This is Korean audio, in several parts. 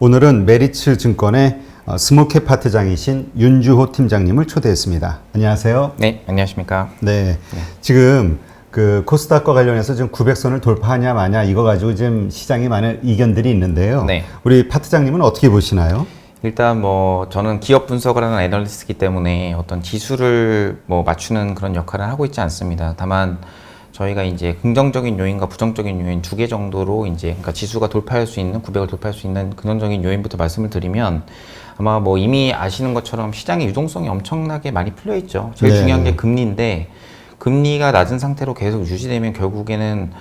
오늘은 메리츠 증권의 스몰캡 파트장이신 윤주호 팀장님을 초대했습니다. 안녕하세요. 네, 안녕하십니까. 네, 지금 그 코스닥과 관련해서 지금 900선을 돌파하냐 마냐 이거 가지고 지금 시장에 많은 이견들이 있는데요. 네. 우리 파트장님은 어떻게 보시나요? 일단 뭐 저는 기업 분석을 하는 애널리스트이기 때문에 어떤 지수를 뭐 맞추는 그런 역할을 하고 있지 않습니다. 다만 저희가 이제 긍정적인 요인과 부정적인 요인 두 개 정도로 이제 그러니까 지수가 돌파할 수 있는 900을 돌파할 수 있는 긍정적인 요인부터 말씀을 드리면 아마 뭐 이미 아시는 것처럼 시장의 유동성이 엄청나게 많이 풀려 있죠. 제일 네. 중요한 게 금리인데 금리가 낮은 상태로 계속 유지되면 결국에는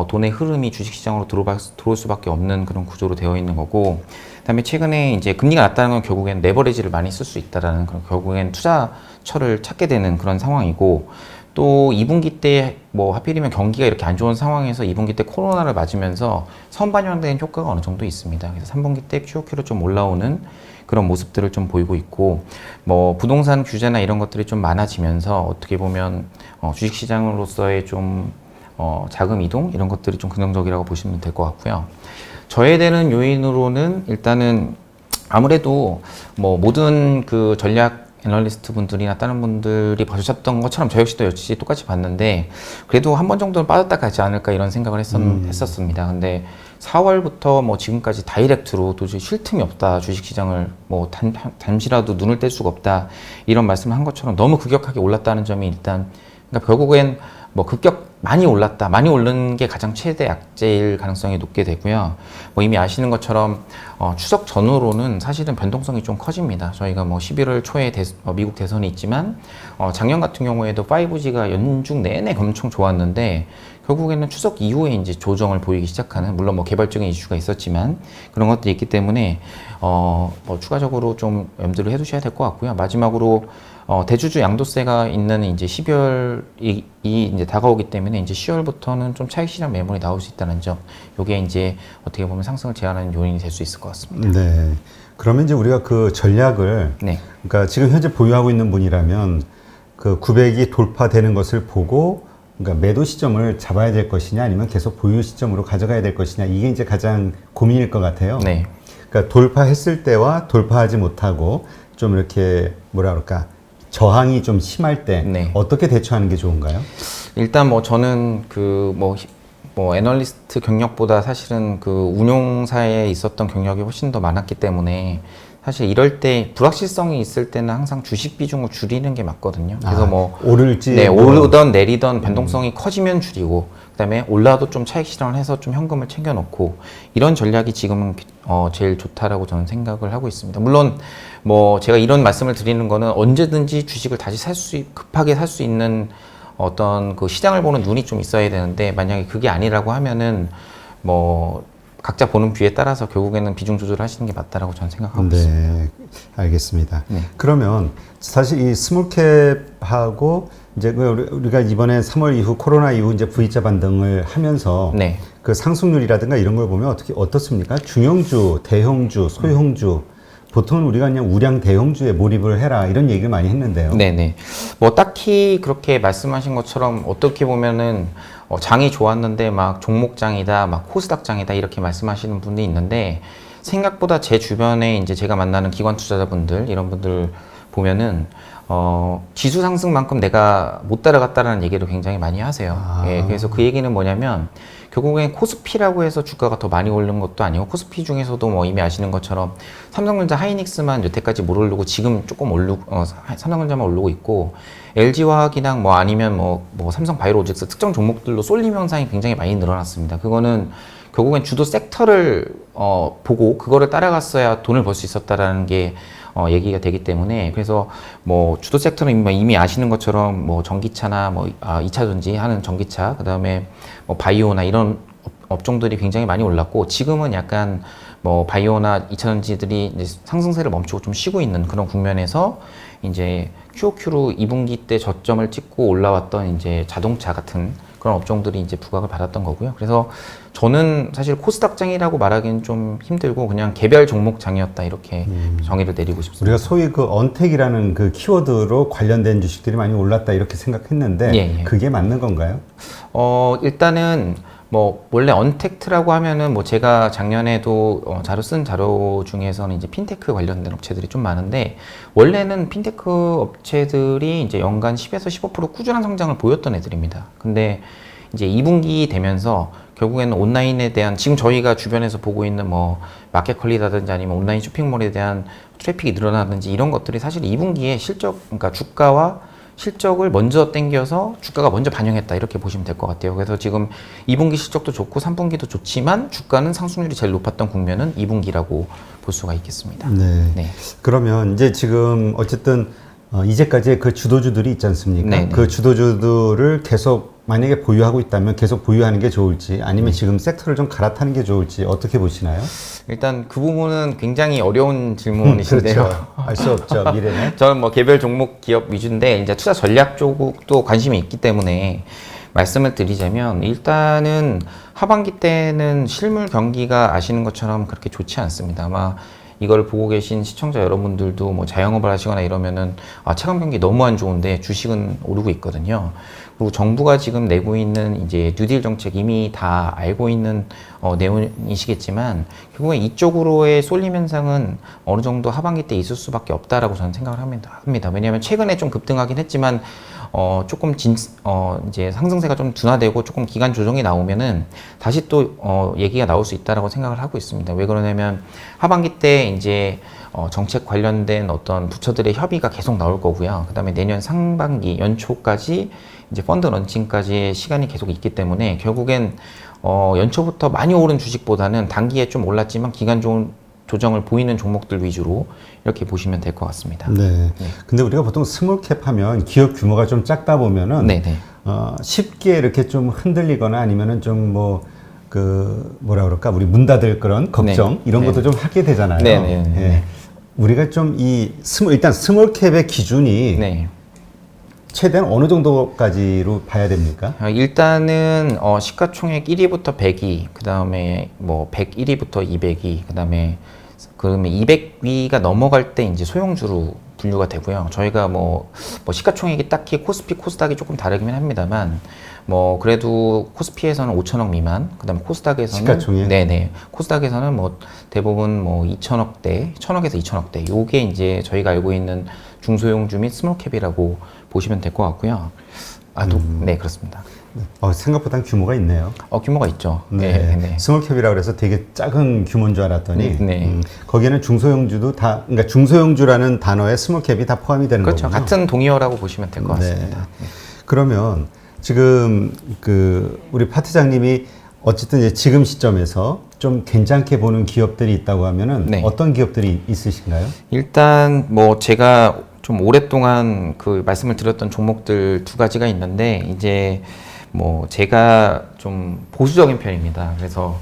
돈의 흐름이 주식시장으로 들어올 수밖에 없는 그런 구조로 되어 있는 거고, 그다음에 최근에 이제 금리가 낮다는 건 결국엔 레버리지를 많이 쓸 수 있다라는 그런 결국엔 투자처를 찾게 되는 그런 상황이고, 또 2분기 때 뭐 하필이면 경기가 이렇게 안 좋은 상황에서 2분기 때 코로나를 맞으면서 선반영된 효과가 어느 정도 있습니다. 그래서 3분기 때 QOQ로 좀 올라오는 그런 모습들을 좀 보이고 있고, 뭐 부동산 규제나 이런 것들이 좀 많아지면서 어떻게 보면 주식시장으로서의 좀 자금 이동 이런 것들이 좀 긍정적이라고 보시면 될 것 같고요. 저해되는 요인으로는 일단은 아무래도 뭐 모든 그 전략 애널리스트 분들이나 다른 분들이 봐주셨던 것처럼 저 역시도 똑같이 봤는데 그래도 한 번 정도는 빠졌다 가지 않을까 이런 생각을 했었습니다. 근데 4월부터 뭐 지금까지 다이렉트로 도저히 쉴 틈이 없다. 주식시장을 뭐 잠시라도 눈을 뗄 수가 없다. 이런 말씀을 한 것처럼 너무 급격하게 올랐다는 점이 일단 그러니까 결국엔 뭐 많이 올랐다. 많이 오른 게 가장 최대 약재일 가능성이 높게 되고요. 뭐 이미 아시는 것처럼 추석 전후로는 사실은 변동성이 좀 커집니다. 저희가 뭐 11월 초에 미국 대선이 있지만 작년 같은 경우에도 5G가 연중 내내 엄청 좋았는데 결국에는 추석 이후에 이제 조정을 보이기 시작하는, 물론 뭐 개발적인 이슈가 있었지만 그런 것들이 있기 때문에 뭐 추가적으로 좀 염두를 해두셔야 될 것 같고요. 마지막으로 대주주 양도세가 있는 이제 12월이 이제 다가오기 때문에 이제 10월부터는 좀 차익 실현 매물이 나올 수 있다는 점, 요게 이제 어떻게 보면 상승을 제한하는 요인이 될 수 있을 것 같습니다. 네. 그러면 이제 우리가 그 전략을 네. 그러니까 지금 현재 보유하고 있는 분이라면 그 900이 돌파되는 것을 보고 그러니까 매도 시점을 잡아야 될 것이냐 아니면 계속 보유 시점으로 가져가야 될 것이냐 이게 이제 가장 고민일 것 같아요. 네. 그러니까 돌파했을 때와 돌파하지 못하고 좀 이렇게 뭐라 그럴까 저항이 좀 심할 때 네. 어떻게 대처하는 게 좋은가요? 일단 뭐 저는 그 뭐 애널리스트 경력보다 사실은 그 운용사에 있었던 경력이 훨씬 더 많았기 때문에 사실 이럴 때 불확실성이 있을 때는 항상 주식 비중을 줄이는 게 맞거든요. 그래서 뭐 오를지 네, 오르던 내리던 변동성이 커지면 줄이고, 그다음에 올라도 좀 차익 실현을 해서 좀 현금을 챙겨 놓고, 이런 전략이 지금은 제일 좋다라고 저는 생각을 하고 있습니다. 물론 뭐 제가 이런 말씀을 드리는 거는 언제든지 주식을 다시 급하게 살 수 있는 어떤 그 시장을 보는 눈이 좀 있어야 되는데, 만약에 그게 아니라고 하면은 뭐 각자 보는 뷰에 따라서 결국에는 비중 조절을 하시는 게 맞다라고 저는 생각하고 있습니다. 네, 알겠습니다. 네. 그러면 사실 이 스몰캡하고 이제 우리가 이번에 3월 이후 코로나 이후 이제 V자 반등을 하면서 네. 그 상승률이라든가 이런 걸 보면 어떻습니까? 중형주, 대형주, 소형주 보통은 우리가 그냥 우량 대형주에 몰입을 해라 이런 얘기를 많이 했는데요. 네네. 뭐 딱히 그렇게 말씀하신 것처럼 어떻게 보면은 장이 좋았는데 막 종목장이다, 막 코스닥장이다 이렇게 말씀하시는 분이 있는데, 생각보다 제 주변에 이제 제가 만나는 기관 투자자분들 이런 분들 보면은 지수 상승만큼 내가 못 따라갔다라는 얘기를 굉장히 많이 하세요. 예, 그래서 그 얘기는 뭐냐면 결국엔 코스피라고 해서 주가가 더 많이 오른 것도 아니고, 코스피 중에서도 뭐 이미 아시는 것처럼 삼성전자 하이닉스만 여태까지 못 오르고 지금 조금 삼성전자만 오르고 있고, LG화학이랑 뭐 아니면 뭐 삼성 바이오로직스 특정 종목들로 쏠림 현상이 굉장히 많이 늘어났습니다. 그거는 결국엔 주도 섹터를 보고 그거를 따라갔어야 돈을 벌 수 있었다라는 게 얘기가 되기 때문에, 그래서 뭐 주도 섹터는 이미 아시는 것처럼 뭐 전기차나 뭐 2차 전지 하는 전기차, 그다음에 뭐 바이오나 이런 업종들이 굉장히 많이 올랐고, 지금은 약간 뭐 바이오나 2차 전지들이 이제 상승세를 멈추고 좀 쉬고 있는 그런 국면에서 이제 QOQ로 2분기 때 저점을 찍고 올라왔던 이제 자동차 같은 그런 업종들이 이제 부각을 받았던 거고요. 그래서 저는 사실 코스닥장이라고 말하기는 좀 힘들고 그냥 개별 종목장이었다 이렇게 정의를 내리고 싶습니다. 우리가 소위 그 언택이라는 그 키워드로 관련된 주식들이 많이 올랐다 이렇게 생각했는데 예. 그게 맞는 건가요? 일단은 뭐 원래 언택트라고 하면은 뭐 제가 작년에도 자료 쓴 자료 중에서는 이제 핀테크 관련된 업체들이 좀 많은데, 원래는 핀테크 업체들이 이제 연간 10에서 15% 꾸준한 성장을 보였던 애들입니다. 근데 이제 2분기 되면서 결국에는 온라인에 대한, 지금 저희가 주변에서 보고 있는 뭐 마켓컬리라든지 아니면 온라인 쇼핑몰에 대한 트래픽이 늘어나든지 이런 것들이 사실 2분기에 실적, 그러니까 주가와 실적을 먼저 땡겨서 주가가 먼저 반영했다, 이렇게 보시면 될 것 같아요. 그래서 지금 2분기 실적도 좋고 3분기도 좋지만 주가는 상승률이 제일 높았던 국면은 2분기라고 볼 수가 있겠습니다. 네. 네. 그러면 이제 지금 어쨌든 이제까지 그 주도주들이 있지 않습니까? 네네. 그 주도주들을 계속 만약에 보유하고 있다면 계속 보유하는 게 좋을지, 아니면 지금 섹터를 좀 갈아타는 게 좋을지 어떻게 보시나요? 일단 그 부분은 굉장히 어려운 질문이신데요. 그렇죠. 알 수 없죠, 미래는. 저는 뭐 개별 종목 기업 위주인데 이제 투자 전략 쪽도 관심이 있기 때문에 말씀을 드리자면, 일단은 하반기 때는 실물 경기가 아시는 것처럼 그렇게 좋지 않습니다. 아마 이걸 보고 계신 시청자 여러분들도 뭐 자영업을 하시거나 이러면은 체감 경기 너무 안 좋은데 주식은 오르고 있거든요. 그리고 정부가 지금 내고 있는 이제 뉴딜 정책 이미 다 알고 있는 내용이시겠지만, 결국에 이쪽으로의 쏠림 현상은 어느 정도 하반기 때 있을 수밖에 없다라고 저는 생각을 합니다. 왜냐하면 최근에 좀 급등하긴 했지만 조금 이제 상승세가 좀 둔화되고 조금 기간 조정이 나오면은 다시 또 얘기가 나올 수 있다라고 생각을 하고 있습니다. 왜 그러냐면 하반기 때 이제 정책 관련된 어떤 부처들의 협의가 계속 나올 거고요. 그다음에 내년 상반기 연초까지 이제 펀드 런칭까지의 시간이 계속 있기 때문에 결국엔 연초부터 많이 오른 주식보다는 단기에 좀 올랐지만 기간 좋은 조정을 보이는 종목들 위주로 이렇게 보시면 될 것 같습니다. 네. 근데 우리가 보통 스몰캡 하면 기업 규모가 좀 작다 보면은 네네. 쉽게 이렇게 좀 흔들리거나 아니면은 좀 뭐라 그럴까, 우리 문 닫을 그런 걱정, 네. 이런 것도 좀 하게 되잖아요. 네네. 예. 우리가 좀 일단 스몰캡의 기준이 네. 최대한 어느 정도까지로 봐야 됩니까? 일단은 시가총액 1위부터 100위, 그 다음에 뭐 101위부터 200위, 그다음에 그러면 200위가 넘어갈 때 이제 소형주로 분류가 되고요. 저희가 뭐 시가총액이 딱히 코스피, 코스닥이 조금 다르긴 합니다만, 뭐 그래도 코스피에서는 5천억 미만, 그다음에 코스닥에서는 시가총액? 네네, 코스닥에서는 뭐 대부분 뭐 2천억대, 1천억에서 2천억대, 요게 이제 저희가 알고 있는 중소형주 및 스몰캡이라고 보시면 될 것 같고요. 네, 그렇습니다. 생각보다 규모가 있네요. 규모가 있죠. 네. 네. 스몰캡이라고 해서 되게 작은 규모인 줄 알았더니 네. 거기에는 중소형주도 다, 그러니까 중소형주라는 단어에 스몰캡이 다 포함이 되는 그렇죠. 거군요. 같은 동의어라고 보시면 될 것 같습니다. 네. 그러면 지금 우리 파트장님이 어쨌든 이제 지금 시점에서 좀 괜찮게 보는 기업들이 있다고 하면은 네. 어떤 기업들이 있으신가요? 일단 뭐 제가 좀 오랫동안 그 말씀을 드렸던 종목들 두 가지가 있는데, 이제 뭐 제가 좀 보수적인 편입니다. 그래서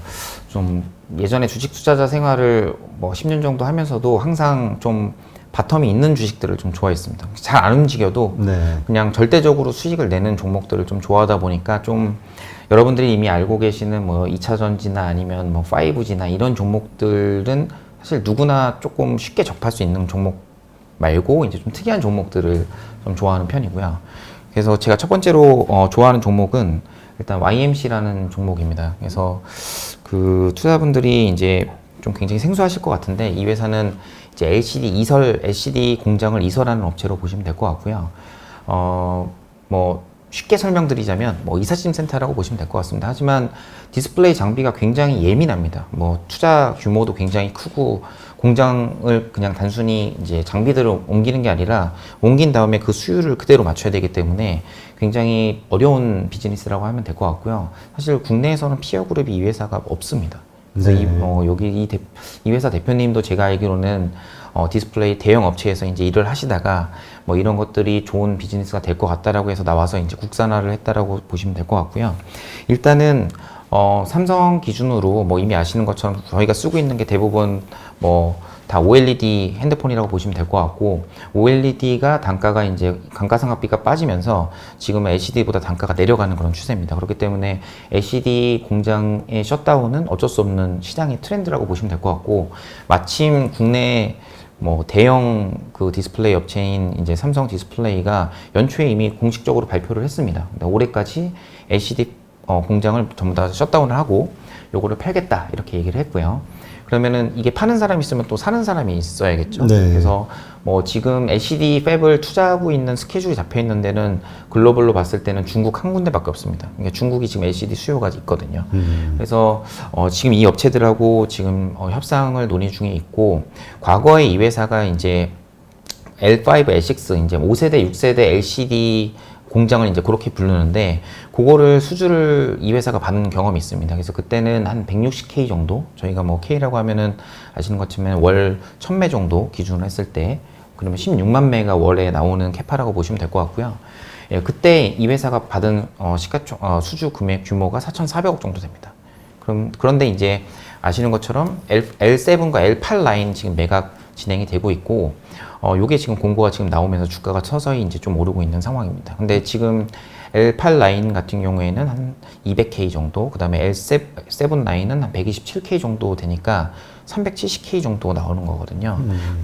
좀 예전에 주식 투자자 생활을 뭐 10년 정도 하면서도 항상 좀 바텀이 있는 주식들을 좀 좋아했습니다. 잘 안 움직여도 네. 그냥 절대적으로 수익을 내는 종목들을 좀 좋아하다 보니까, 좀 여러분들이 이미 알고 계시는 뭐 2차 전지나 아니면 뭐 5G나 이런 종목들은 사실 누구나 조금 쉽게 접할 수 있는 종목 말고 이제 좀 특이한 종목들을 좀 좋아하는 편이고요. 그래서 제가 첫 번째로 좋아하는 종목은 일단 YMC라는 종목입니다. 그래서 그 투자분들이 이제 좀 굉장히 생소하실 것 같은데, 이 회사는 이제 LCD 공장을 이설하는 업체로 보시면 될 것 같고요. 뭐 쉽게 설명드리자면 뭐 이삿짐 센터라고 보시면 될 것 같습니다. 하지만 디스플레이 장비가 굉장히 예민합니다. 뭐 투자 규모도 굉장히 크고, 공장을 그냥 단순히 이제 장비들을 옮기는 게 아니라 옮긴 다음에 그 수율을 그대로 맞춰야 되기 때문에 굉장히 어려운 비즈니스라고 하면 될 것 같고요. 사실 국내에서는 피어 그룹이 이 회사가 없습니다. 그래서 네. 여기 이 회사 대표님도 제가 알기로는 디스플레이 대형 업체에서 이제 일을 하시다가 뭐 이런 것들이 좋은 비즈니스가 될 것 같다라고 해서 나와서 이제 국산화를 했다라고 보시면 될 것 같고요. 일단은 삼성 기준으로 뭐 이미 아시는 것처럼 저희가 쓰고 있는 게 대부분 뭐 다 OLED 핸드폰이라고 보시면 될 것 같고, OLED가 단가가 이제 감가상각비가 빠지면서 지금은 LCD보다 단가가 내려가는 그런 추세입니다. 그렇기 때문에 LCD 공장의 셧다운은 어쩔 수 없는 시장의 트렌드라고 보시면 될 것 같고, 마침 국내 뭐 대형 그 디스플레이 업체인 이제 삼성 디스플레이가 연초에 이미 공식적으로 발표를 했습니다. 올해까지 LCD 공장을 전부 다 셧다운을 하고 요거를 팔겠다 이렇게 얘기를 했고요. 그러면은 이게 파는 사람이 있으면 또 사는 사람이 있어야겠죠. 네. 그래서 뭐 지금 LCD 팹을 투자하고 있는 스케줄이 잡혀 있는 데는 글로벌로 봤을 때는 중국 한 군데밖에 없습니다. 그러니까 중국이 지금 LCD 수요가 있거든요. 그래서 지금 이 업체들하고 지금 협상을 논의 중에 있고, 과거에 이 회사가 이제 L5, L6 이제 5세대, 6세대 LCD 공장을 이제 그렇게 부르는데, 그거를 수주를 이 회사가 받은 경험이 있습니다. 그래서 그때는 한 160K 정도, 저희가 뭐 K라고 하면은 아시는 것처럼 월 1000매 정도 기준으로 했을 때, 그러면 16만 매가 월에 나오는 캐파라고 보시면 될 것 같고요. 예, 그때 이 회사가 받은 수주 금액 규모가 4,400억 정도 됩니다. 그런데 이제 아시는 것처럼 L7과 L8 라인 지금 매각 진행이 되고 있고, 요게 지금 공고가 지금 나오면서 주가가 서서히 이제 좀 오르고 있는 상황입니다. 근데 지금 L8 라인 같은 경우에는 한 200K 정도, 그 다음에 L7 라인은 한 127K 정도 되니까 370K 정도 나오는 거거든요.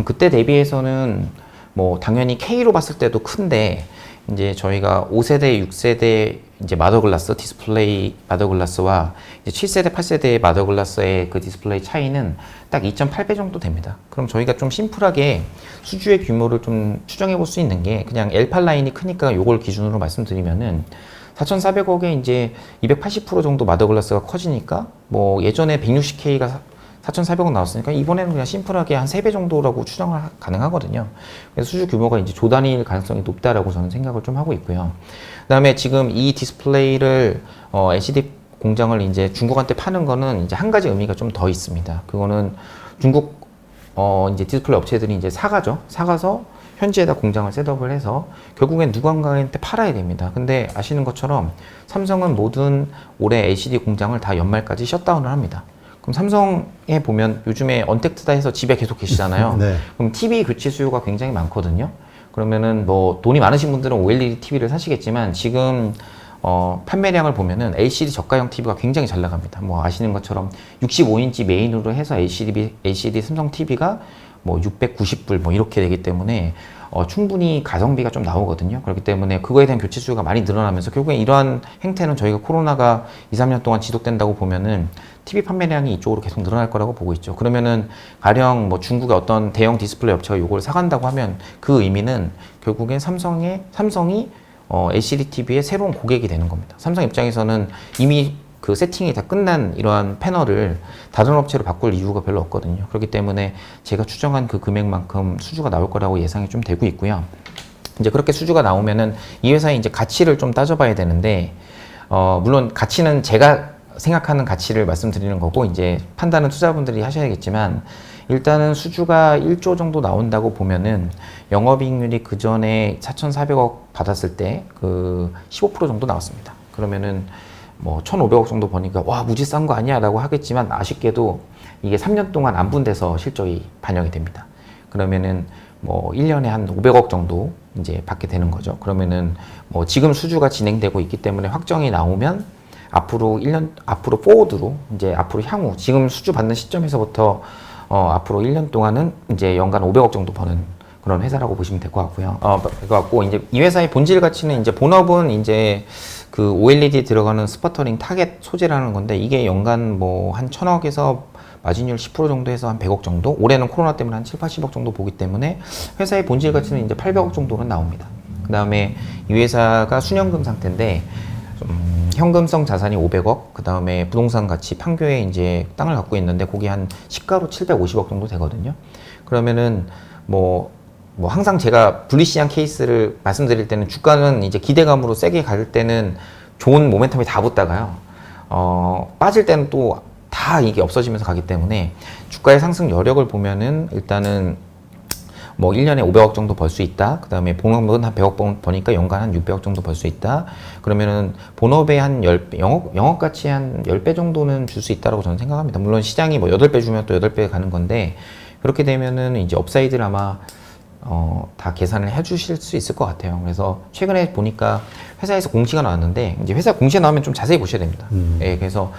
그때 대비해서는 뭐 당연히 K로 봤을 때도 큰데, 이제 저희가 5세대, 6세대 이제 마더글라스, 디스플레이 마더글라스와 이제 7세대, 8세대의 마더글라스의 그 디스플레이 차이는 딱 2.8배 정도 됩니다. 그럼 저희가 좀 심플하게 수주의 규모를 좀 추정해 볼 수 있는 게, 그냥 L8 라인이 크니까 요걸 기준으로 말씀드리면은 4,400억에 이제 280% 정도 마더글라스가 커지니까, 뭐 예전에 160K가 4,400억 나왔으니까 이번에는 그냥 심플하게 한 3배 정도라고 추정을 가능하거든요. 그래서 수주 규모가 이제 조단위일 가능성이 높다라고 저는 생각을 좀 하고 있고요. 그 다음에 지금 이 디스플레이를 LCD 공장을 이제 중국한테 파는 거는 이제 한 가지 의미가 좀 더 있습니다. 그거는 중국 이제 디스플레이 업체들이 이제 사가서 현지에다 공장을 셋업을 해서 결국엔 누군가한테 팔아야 됩니다. 근데 아시는 것처럼 삼성은 모든 올해 LCD 공장을 다 연말까지 셧다운을 합니다. 그럼 삼성에 보면 요즘에 언택트다 해서 집에 계속 계시잖아요. 네. 그럼 TV 교체 수요가 굉장히 많거든요. 그러면은 뭐 돈이 많으신 분들은 OLED TV를 사시겠지만, 지금 판매량을 보면은 LCD 저가형 TV가 굉장히 잘 나갑니다. 뭐 아시는 것처럼 65인치 메인으로 해서 LCD 삼성 TV가 뭐 690불 뭐 이렇게 되기 때문에 충분히 가성비가 좀 나오거든요. 그렇기 때문에 그거에 대한 교체 수요가 많이 늘어나면서 결국에 이러한 행태는 저희가 코로나가 2, 3년 동안 지속된다고 보면은 TV 판매량이 이쪽으로 계속 늘어날 거라고 보고 있죠. 그러면은 가령 뭐 중국의 어떤 대형 디스플레이 업체가 이걸 사간다고 하면 그 의미는 결국엔 삼성이 LCD TV의 새로운 고객이 되는 겁니다. 삼성 입장에서는 이미 그 세팅이 다 끝난 이러한 패널을 다른 업체로 바꿀 이유가 별로 없거든요. 그렇기 때문에 제가 추정한 그 금액만큼 수주가 나올 거라고 예상이 좀 되고 있고요. 이제 그렇게 수주가 나오면은 이 회사의 이제 가치를 좀 따져봐야 되는데, 물론 가치는 제가 생각하는 가치를 말씀드리는 거고, 이제 판단은 투자분들이 하셔야겠지만, 일단은 수주가 1조 정도 나온다고 보면은 영업이익률이 그 전에 4,400억 받았을 때 그 15% 정도 나왔습니다. 그러면은 뭐 1,500억 정도 버니까 와 무지 싼 거 아니야 라고 하겠지만, 아쉽게도 이게 3년 동안 안 분돼서 실적이 반영이 됩니다. 그러면은 뭐 1년에 한 500억 정도 이제 받게 되는 거죠. 그러면은 뭐 지금 수주가 진행되고 있기 때문에 확정이 나오면 앞으로 포워드로 이제 앞으로 향후 지금 수주 받는 시점에서부터 앞으로 1년 동안은 이제 연간 500억 정도 버는 그런 회사라고 보시면 될 것 같고요. 이제 이 회사의 본질 가치는 이제 본업은 이제 그 OLED 들어가는 스퍼터링 타겟 소재라는 건데, 이게 연간 뭐 한 1,000억에서 마진율 10% 정도 해서 한 100억 정도, 올해는 코로나 때문에 한 7, 80억 정도 보기 때문에 회사의 본질 가치는 이제 800억 정도는 나옵니다. 그 다음에 이 회사가 순현금 상태인데, 현금성 자산이 500억, 그 다음에 부동산 가치 판교에 이제 땅을 갖고 있는데, 거기 한 시가로 750억 정도 되거든요. 그러면은 뭐 항상 제가 불리시한 케이스를 말씀드릴 때는, 주가는 이제 기대감으로 세게 갈 때는 좋은 모멘텀이 다 붙다가요, 빠질 때는 또 다 이게 없어지면서 가기 때문에, 주가의 상승 여력을 보면은 일단은 뭐 1년에 500억 정도 벌 수 있다. 그 다음에 본업은 한 100억 버니까 연간 한 600억 정도 벌 수 있다. 그러면은 본업의 한 10배, 영업 가치 한 10배 정도는 줄 수 있다고 저는 생각합니다. 물론 시장이 뭐 8배 주면 또 8배 가는 건데, 그렇게 되면은 이제 업사이드를 아마 다 계산을 해주실 수 있을 것 같아요. 그래서 최근에 보니까 회사에서 공시가 나왔는데 이제 회사 공시가 나오면 좀 자세히 보셔야 됩니다. 예, 그래서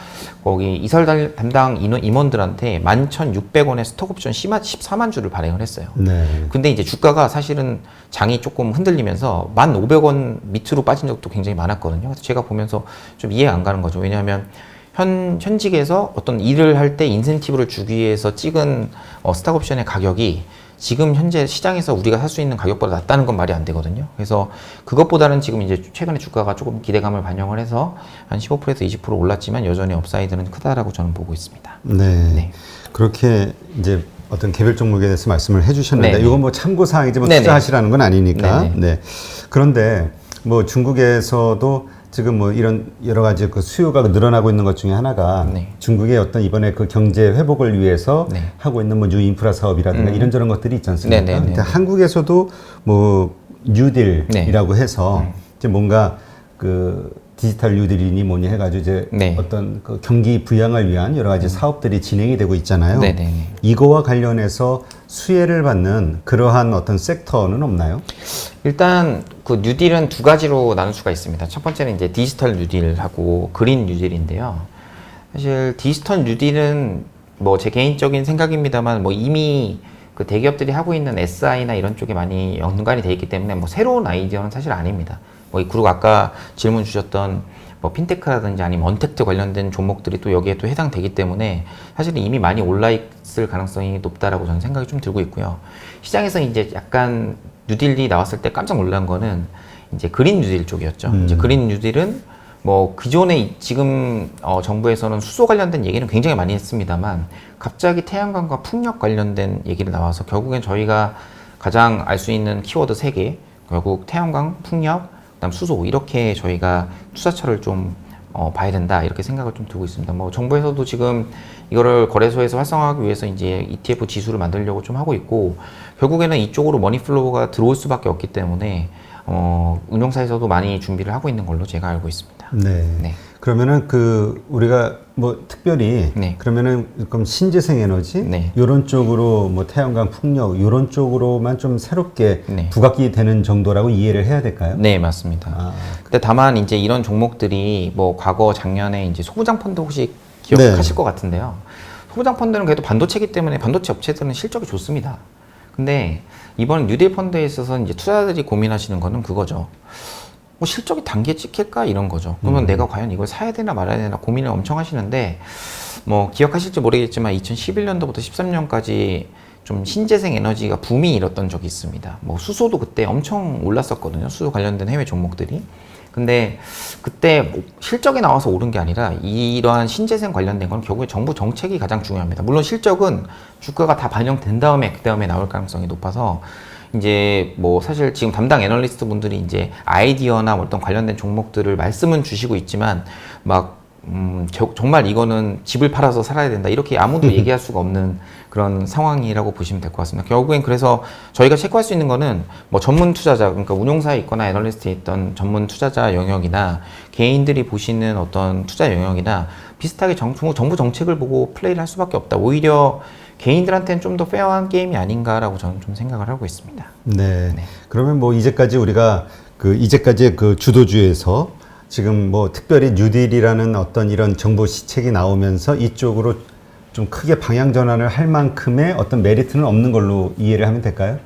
거기 이설 담당 임원들한테 11,600원의 스톡옵션 14만 주를 발행을 했어요. 네. 근데 이제 주가가 사실은 장이 조금 흔들리면서 1,500원 밑으로 빠진 적도 굉장히 많았거든요. 그래서 제가 보면서 좀 이해가 안 가는 거죠. 왜냐하면 현직에서 어떤 일을 할 때 인센티브를 주기 위해서 찍은 스톡옵션의 가격이 지금 현재 시장에서 우리가 살 수 있는 가격보다 낮다는 건 말이 안 되거든요. 그래서 그것보다는 지금 이제 최근에 주가가 조금 기대감을 반영을 해서 한 15%에서 20% 올랐지만 여전히 업사이드는 크다라고 저는 보고 있습니다. 네. 네. 그렇게 이제 어떤 개별 종목에 대해서 말씀을 해주셨는데 네네. 이건 뭐 참고 사항이지 뭐 네네. 투자하시라는 건 아니니까. 네네. 네. 그런데 뭐 중국에서도 지금 뭐 이런 여러 가지 그 수요가 늘어나고 있는 것 중에 하나가 네. 중국의 어떤 이번에 그 경제 회복을 위해서 네. 하고 있는 뭐 뉴 인프라 사업이라든가 이런저런 것들이 있지 않습니까? 네네네. 근데 한국에서도 뭐 뉴딜이라고 해서 이제 뭔가 그 디지털 뉴딜이니 뭐니 해가지고 이제 네. 어떤 그 경기 부양을 위한 여러 가지 사업들이 진행이 되고 있잖아요. 네네. 이거와 관련해서 수혜를 받는 그러한 어떤 섹터는 없나요? 일단 그 뉴딜은 두 가지로 나눌 수가 있습니다. 첫 번째는 이제 디지털 뉴딜하고 그린 뉴딜인데요. 사실 디지털 뉴딜은 뭐 제 개인적인 생각입니다만 뭐 이미 그 대기업들이 하고 있는 SI나 이런 쪽에 많이 연관이 돼 있기 때문에 뭐 새로운 아이디어는 사실 아닙니다. 뭐 그리고 아까 질문 주셨던 뭐 핀테크라든지 아니면 언택트 관련된 종목들이 또 여기에 또 해당되기 때문에 사실은 이미 많이 올라 있을 가능성이 높다라고 저는 생각이 좀 들고 있고요. 시장에서 이제 약간 뉴딜이 나왔을 때 깜짝 놀란 거는 이제 그린 뉴딜 쪽이었죠. 이제 그린 뉴딜은 뭐 기존에 지금 정부에서는 수소 관련된 얘기는 굉장히 많이 했습니다만 갑자기 태양광과 풍력 관련된 얘기를 나와서 결국엔 저희가 가장 알 수 있는 키워드 3개, 결국 태양광, 풍력, 그다음 수소 이렇게 저희가 투자처를 좀 봐야 된다 이렇게 생각을 좀 두고 있습니다. 뭐 정부에서도 지금 이거를 거래소에서 활성화하기 위해서 이제 ETF 지수를 만들려고 좀 하고 있고 결국에는 이쪽으로 머니플로우가 들어올 수밖에 없기 때문에 운용사에서도 많이 준비를 하고 있는 걸로 제가 알고 있습니다. 네. 네. 그러면은 그 우리가 뭐 특별히 네. 그러면은 그럼 신재생 에너지 네. 이런 쪽으로 뭐 태양광, 풍력 이런 쪽으로만 좀 새롭게 네. 부각이 되는 정도라고 이해를 해야 될까요? 네, 맞습니다. 아, 근데 다만 이제 이런 종목들이 뭐 과거 작년에 이제 소부장 펀드 혹시 기억하실 네. 것 같은데요. 소부장 펀드는 그래도 반도체이기 때문에 반도체 업체들은 실적이 좋습니다. 근데 이번 뉴딜 펀드에 있어서 이제 투자자들이 고민하시는 거는 그거죠. 뭐 실적이 단기에 찍힐까 이런 거죠. 그러면 내가 과연 이걸 사야 되나 말아야 되나 고민을 엄청 하시는데 뭐 기억하실지 모르겠지만 2011년도부터 13년까지 좀 신재생 에너지가 붐이 일었던 적이 있습니다. 뭐 수소도 그때 엄청 올랐었거든요. 수소 관련된 해외 종목들이. 근데 그때 실적이 나와서 오른 게 아니라 이러한 신재생 관련된 건 결국에 정부 정책이 가장 중요합니다. 물론 실적은 주가가 다 반영된 다음에 그 다음에 나올 가능성이 높아서 이제 뭐 사실 지금 담당 애널리스트 분들이 이제 아이디어나 어떤 관련된 종목들을 말씀은 주시고 있지만 막 정말 이거는 집을 팔아서 살아야 된다 이렇게 아무도 얘기할 수가 없는 그런 상황이라고 보시면 될 것 같습니다. 결국엔 그래서 저희가 체크할 수 있는 거는 뭐 전문 투자자 그러니까 운용사에 있거나 애널리스트에 있던 전문 투자자 영역이나 개인들이 보시는 어떤 투자 영역이나 비슷하게 정부 정책을 보고 플레이를 할 수밖에 없다. 오히려 개인들한테는 좀 더 페어한 게임이 아닌가라고 저는 좀 생각을 하고 있습니다. 네. 네. 그러면 뭐 이제까지 우리가 이제까지의 그 주도주에서 지금 뭐 특별히 뉴딜이라는 어떤 이런 정보 시책이 나오면서 이쪽으로 좀 크게 방향 전환을 할 만큼의 어떤 메리트는 없는 걸로 이해를 하면 될까요?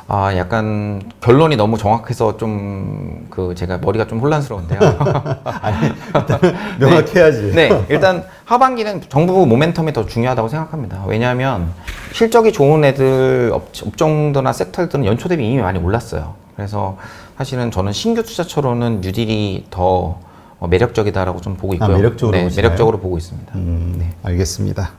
아, 약간 결론이 너무 정확해서 좀 제가 머리가 좀 혼란스러운데요. 아니, 일단 명확해야지. 네, 일단 하반기는 정부 모멘텀이 더 중요하다고 생각합니다. 왜냐하면 실적이 좋은 애들 업종도나 섹터들은 연초 대비 이미 많이 올랐어요. 그래서 사실은 저는 신규 투자처로는 뉴딜이 더 매력적이다라고 좀 보고 있고요. 매력적으로 네, 보시나요? 매력적으로 보고 있습니다. 알겠습니다.